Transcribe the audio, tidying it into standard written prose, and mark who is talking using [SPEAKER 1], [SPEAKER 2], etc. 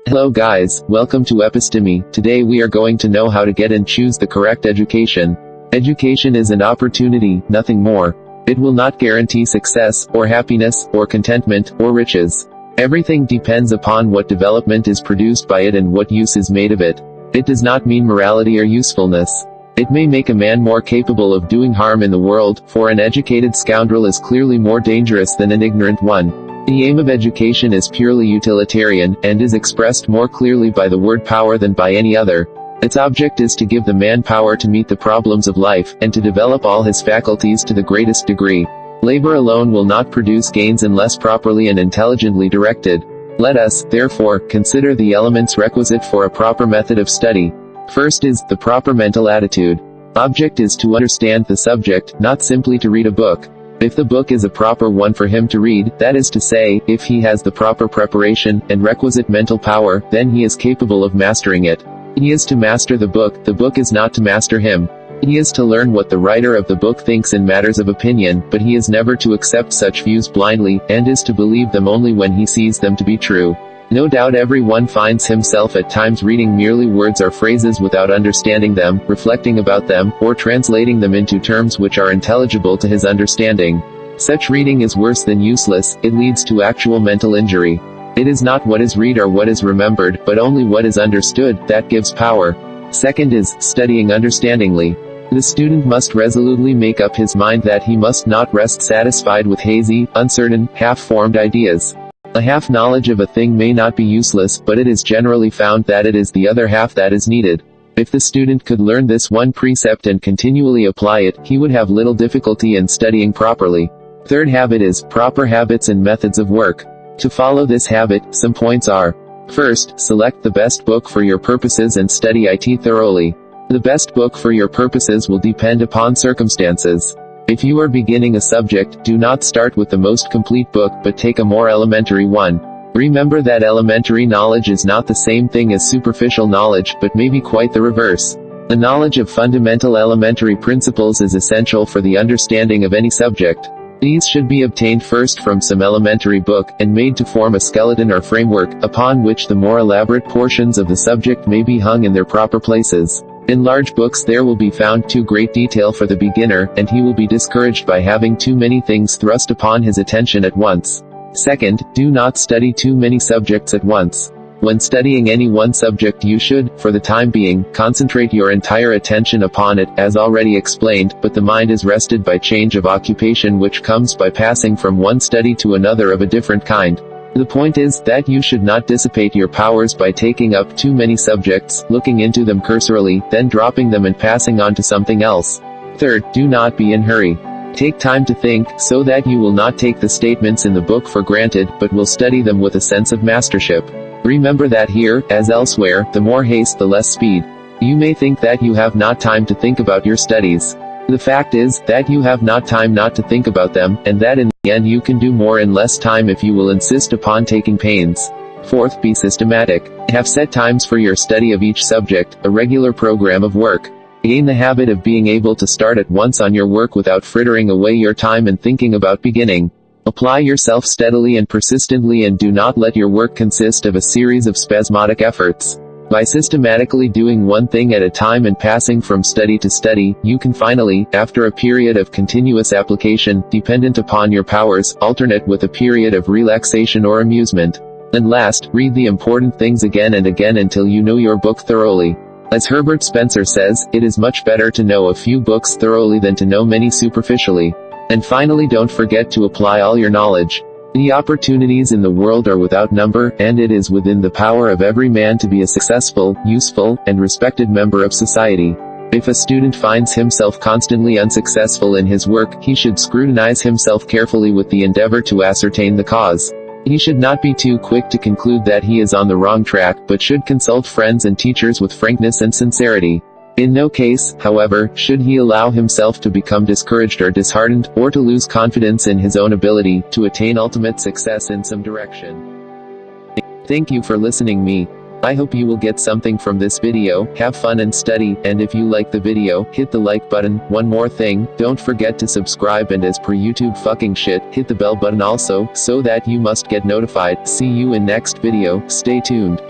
[SPEAKER 1] Hello guys, welcome to EPISTIMI. Today we are going to know how to get and choose the correct education. Education is an opportunity, nothing more. It will not guarantee success, or happiness, or contentment, or riches. Everything depends upon what development is produced by it and what use is made of it. It does not mean morality or usefulness. It may make a man more capable of doing harm in the world, for an educated scoundrel is clearly more dangerous than an ignorant one. The aim of education is purely utilitarian, and is expressed more clearly by the word power than by any other. Its object is to give the man power to meet the problems of life, and to develop all his faculties to the greatest degree. Labor alone will not produce gains unless properly and intelligently directed. Let us, therefore, consider the elements requisite for a proper method of study. First is, the proper mental attitude. Object is to understand the subject, not simply to read a book. If the book is a proper one for him to read, that is to say, if he has the proper preparation, and requisite mental power, then he is capable of mastering it. He is to master the book is not to master him. He is to learn what the writer of the book thinks in matters of opinion, but he is never to accept such views blindly, and is to believe them only when he sees them to be true. No doubt everyone finds himself at times reading merely words or phrases without understanding them, reflecting about them, or translating them into terms which are intelligible to his understanding. Such reading is worse than useless, it leads to actual mental injury. It is not what is read or what is remembered, but only what is understood, that gives power. Second is, studying understandingly. The student must resolutely make up his mind that he must not rest satisfied with hazy, uncertain, half-formed ideas. A half-knowledge of a thing may not be useless, but it is generally found that it is the other half that is needed. If the student could learn this one precept and continually apply it, he would have little difficulty in studying properly. Third habit is, proper habits and methods of work. To follow this habit, some points are: first, select the best book for your purposes and study it thoroughly. The best book for your purposes will depend upon circumstances. If you are beginning a subject, do not start with the most complete book, but take a more elementary one. Remember that elementary knowledge is not the same thing as superficial knowledge, but may be quite the reverse. The knowledge of fundamental elementary principles is essential for the understanding of any subject. These should be obtained first from some elementary book, and made to form a skeleton or framework, upon which the more elaborate portions of the subject may be hung in their proper places. In large books there will be found too great detail for the beginner, and he will be discouraged by having too many things thrust upon his attention at once. Second, do not study too many subjects at once. When studying any one subject you should, for the time being, concentrate your entire attention upon it, as already explained, but the mind is rested by change of occupation which comes by passing from one study to another of a different kind. The point is, that you should not dissipate your powers by taking up too many subjects, looking into them cursorily, then dropping them and passing on to something else. Third, do not be in hurry. Take time to think, so that you will not take the statements in the book for granted, but will study them with a sense of mastership. Remember that here, as elsewhere, the more haste the less speed. You may think that you have not time to think about your studies. The fact is, that you have not time not to think about them, and that in the end you can do more in less time if you will insist upon taking pains. Fourth, be systematic. Have set times for your study of each subject, a regular program of work. Gain the habit of being able to start at once on your work without frittering away your time and thinking about beginning. Apply yourself steadily and persistently, and do not let your work consist of a series of spasmodic efforts. By systematically doing one thing at a time and passing from study to study, you can finally, after a period of continuous application, dependent upon your powers, alternate with a period of relaxation or amusement. And last, read the important things again and again until you know your book thoroughly. As Herbert Spencer says, it is much better to know a few books thoroughly than to know many superficially. And finally, don't forget to apply all your knowledge. The opportunities in the world are without number, and it is within the power of every man to be a successful, useful, and respected member of society. If a student finds himself constantly unsuccessful in his work, he should scrutinize himself carefully with the endeavor to ascertain the cause. He should not be too quick to conclude that he is on the wrong track, but should consult friends and teachers with frankness and sincerity. In no case, however, should he allow himself to become discouraged or disheartened, or to lose confidence in his own ability to attain ultimate success in some direction. Thank you for listening me. I hope you will get something from this video. Have fun and study, and if you like the video, hit the like button. One more thing, don't forget to subscribe, and as per YouTube fucking shit, hit the bell button also, so that you must get notified. See you in next video, stay tuned.